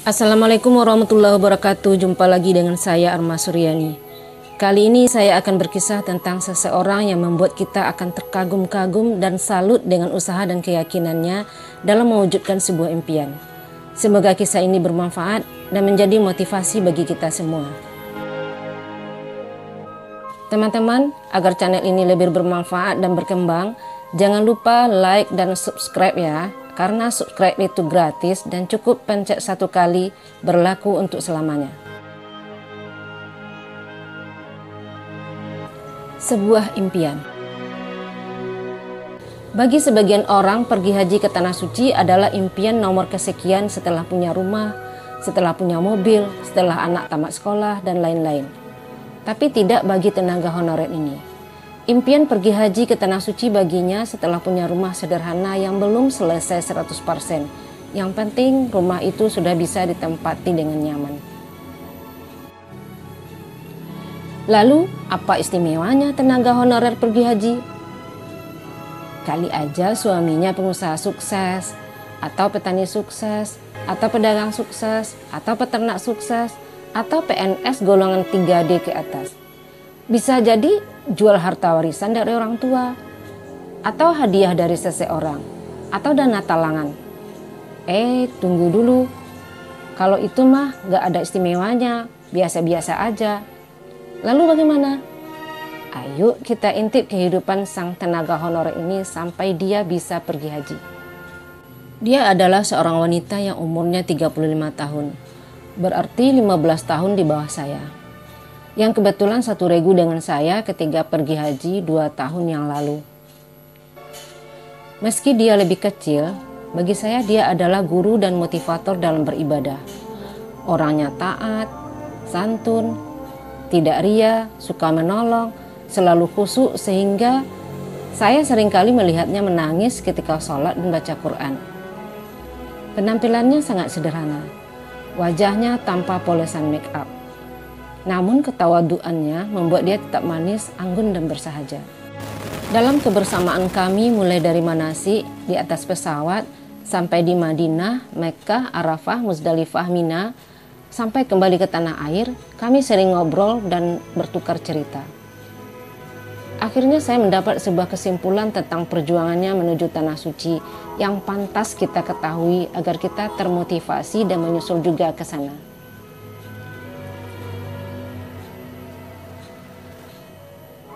Assalamualaikum warahmatullahi wabarakatuh. Jumpa lagi dengan saya Arma Suryani. Kali ini saya akan berkisah tentang seseorang yang membuat kita akan terkagum-kagum dan salut dengan usaha dan keyakinannya dalam mewujudkan sebuah impian. Semoga kisah ini bermanfaat dan menjadi motivasi bagi kita semua. Teman-teman, agar channel ini lebih bermanfaat dan berkembang, jangan lupa like dan subscribe ya. Karena subscribe itu gratis dan cukup pencet satu kali, berlaku untuk selamanya. Sebuah impian. Bagi sebagian orang, pergi haji ke Tanah Suci adalah impian nomor kesekian setelah punya rumah, setelah punya mobil, setelah anak tamat sekolah, dan lain-lain. Tapi tidak bagi tenaga honorer ini. Impian pergi haji ke Tanah Suci baginya setelah punya rumah sederhana yang belum selesai 100%. Yang penting rumah itu sudah bisa ditempati dengan nyaman. Lalu, apa istimewanya tenaga honorer pergi haji? Kali aja suaminya pengusaha sukses, atau petani sukses, atau pedagang sukses, atau peternak sukses, atau PNS golongan 3D ke atas. Bisa jadi jual harta warisan dari orang tua, atau hadiah dari seseorang, atau dana talangan. Tunggu dulu. Kalau itu mah gak ada istimewanya, biasa-biasa aja. Lalu bagaimana? Ayo kita intip kehidupan sang tenaga honorer ini sampai dia bisa pergi haji. Dia adalah seorang wanita yang umurnya 35 tahun, berarti 15 tahun di bawah saya. Yang kebetulan satu regu dengan saya ketika pergi haji 2 tahun yang lalu. Meski dia lebih kecil, bagi saya dia adalah guru dan motivator dalam beribadah. Orangnya taat, santun, tidak ria, suka menolong, selalu khusyuk sehingga saya seringkali melihatnya menangis ketika sholat dan baca Quran. Penampilannya sangat sederhana, wajahnya tanpa polesan make up. Namun ketawaduannya membuat dia tetap manis, anggun dan bersahaja. Dalam kebersamaan kami mulai dari Manasik di atas pesawat sampai di Madinah, Mekkah, Arafah, Muzdalifah, Mina, sampai kembali ke tanah air, kami sering ngobrol dan bertukar cerita. Akhirnya saya mendapat sebuah kesimpulan tentang perjuangannya menuju Tanah Suci yang pantas kita ketahui agar kita termotivasi dan menyusul juga ke sana.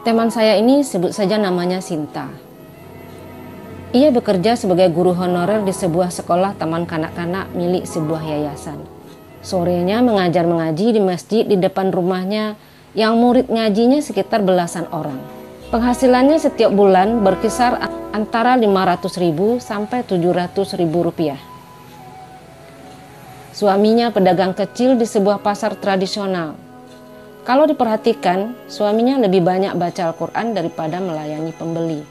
Teman saya ini sebut saja namanya Sinta. Ia bekerja sebagai guru honorer di sebuah sekolah taman kanak-kanak milik sebuah yayasan. Sorenya mengajar mengaji di masjid di depan rumahnya yang murid ngajinya sekitar belasan orang. Penghasilannya setiap bulan berkisar antara 500.000 sampai 700.000 rupiah. Suaminya pedagang kecil di sebuah pasar tradisional. Kalau diperhatikan, suaminya lebih banyak baca Al-Quran daripada melayani pembeli.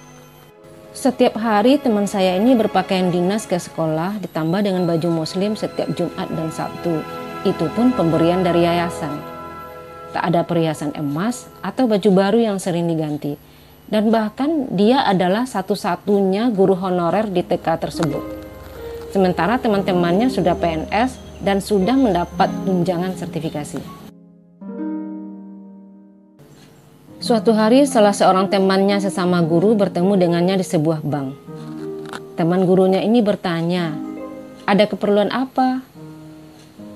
Setiap hari teman saya ini berpakaian dinas ke sekolah ditambah dengan baju muslim setiap Jumat dan Sabtu. Itu pun pemberian dari yayasan. Tak ada perhiasan emas atau baju baru yang sering diganti. Dan bahkan dia adalah satu-satunya guru honorer di TK tersebut. Sementara teman-temannya sudah PNS dan sudah mendapat tunjangan sertifikasi. Suatu hari salah seorang temannya sesama guru bertemu dengannya di sebuah bank. Teman gurunya ini bertanya, "Ada keperluan apa?"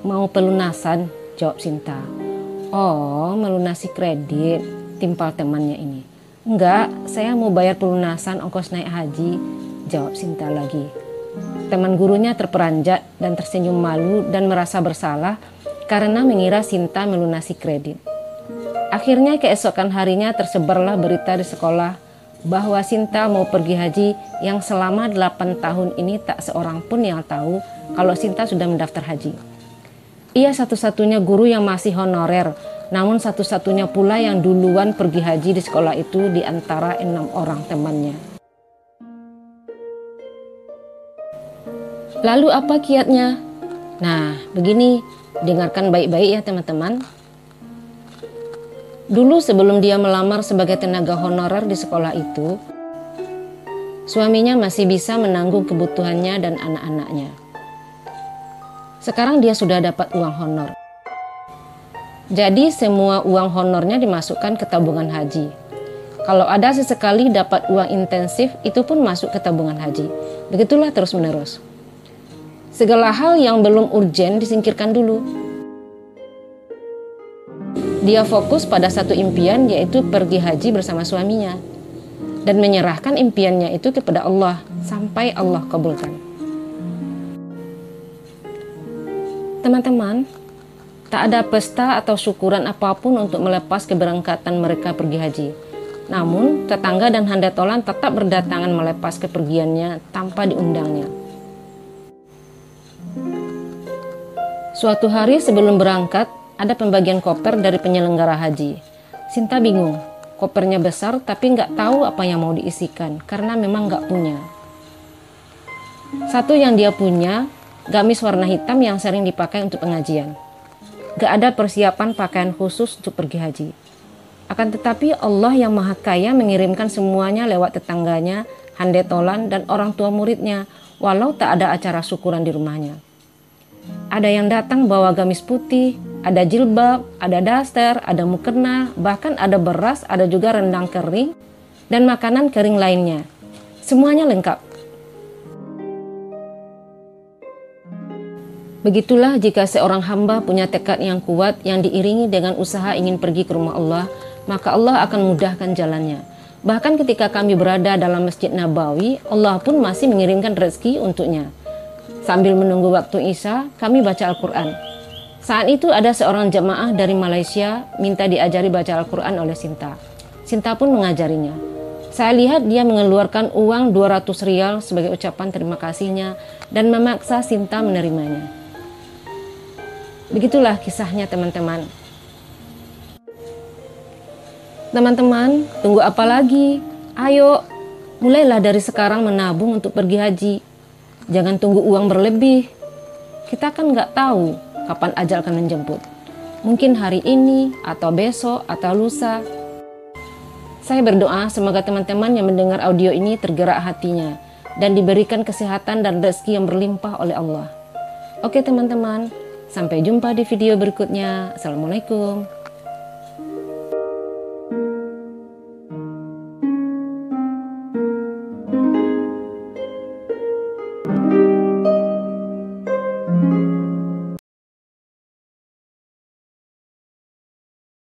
"Mau pelunasan," jawab Sinta. "Oh, melunasi kredit," timpal temannya ini. "Enggak, saya mau bayar pelunasan ongkos naik haji," jawab Sinta lagi. Teman gurunya terperanjat dan tersenyum malu dan merasa bersalah karena mengira Sinta melunasi kredit. Akhirnya keesokan harinya tersebarlah berita di sekolah bahwa Sinta mau pergi haji yang selama 8 tahun ini tak seorang pun yang tahu kalau Sinta sudah mendaftar haji. Ia satu-satunya guru yang masih honorer, namun satu-satunya pula yang duluan pergi haji di sekolah itu di antara 6 orang temannya. Lalu apa kiatnya? Nah, begini, dengarkan baik-baik ya teman-teman. Dulu sebelum dia melamar sebagai tenaga honorer di sekolah itu, suaminya masih bisa menanggung kebutuhannya dan anak-anaknya. Sekarang dia sudah dapat uang honor. Jadi semua uang honornya dimasukkan ke tabungan haji. Kalau ada sesekali dapat uang intensif, itu pun masuk ke tabungan haji. Begitulah terus menerus. Segala hal yang belum urgen disingkirkan dulu. Dia fokus pada satu impian, yaitu pergi haji bersama suaminya. Dan menyerahkan impiannya itu kepada Allah, sampai Allah kabulkan. Teman-teman, tak ada pesta atau syukuran apapun untuk melepas keberangkatan mereka pergi haji. Namun, tetangga dan handetolan tetap berdatangan melepas kepergiannya tanpa diundangnya. Suatu hari sebelum berangkat, ada pembagian koper dari penyelenggara haji. Sinta bingung, kopernya besar tapi nggak tahu apa yang mau diisikan karena memang nggak punya. Satu yang dia punya, gamis warna hitam yang sering dipakai untuk pengajian. Gak ada persiapan pakaian khusus untuk pergi haji. Akan tetapi Allah yang Maha Kaya mengirimkan semuanya lewat tetangganya, handetolan, dan orang tua muridnya, walau tak ada acara syukuran di rumahnya. Ada yang datang bawa gamis putih, ada jilbab, ada daster, ada mukena, bahkan ada beras, ada juga rendang kering, dan makanan kering lainnya. Semuanya lengkap. Begitulah jika seorang hamba punya tekad yang kuat yang diiringi dengan usaha ingin pergi ke rumah Allah, maka Allah akan mudahkan jalannya. Bahkan ketika kami berada dalam Masjid Nabawi, Allah pun masih mengirimkan rezeki untuknya. Sambil menunggu waktu Isya, kami baca Al-Quran. Saat itu ada seorang jemaah dari Malaysia minta diajari baca Al-Quran oleh Sinta. Sinta pun mengajarinya. Saya lihat dia mengeluarkan uang 200 rial sebagai ucapan terima kasihnya dan memaksa Sinta menerimanya. Begitulah kisahnya teman-teman. Teman-teman, tunggu apa lagi? Ayo, mulailah dari sekarang menabung untuk pergi haji. Jangan tunggu uang berlebih. Kita kan nggak tahu kapan ajal akan menjemput. Mungkin hari ini, atau besok, atau lusa. Saya berdoa semoga teman-teman yang mendengar audio ini tergerak hatinya dan diberikan kesehatan dan rezeki yang berlimpah oleh Allah. Oke teman-teman, sampai jumpa di video berikutnya. Assalamualaikum.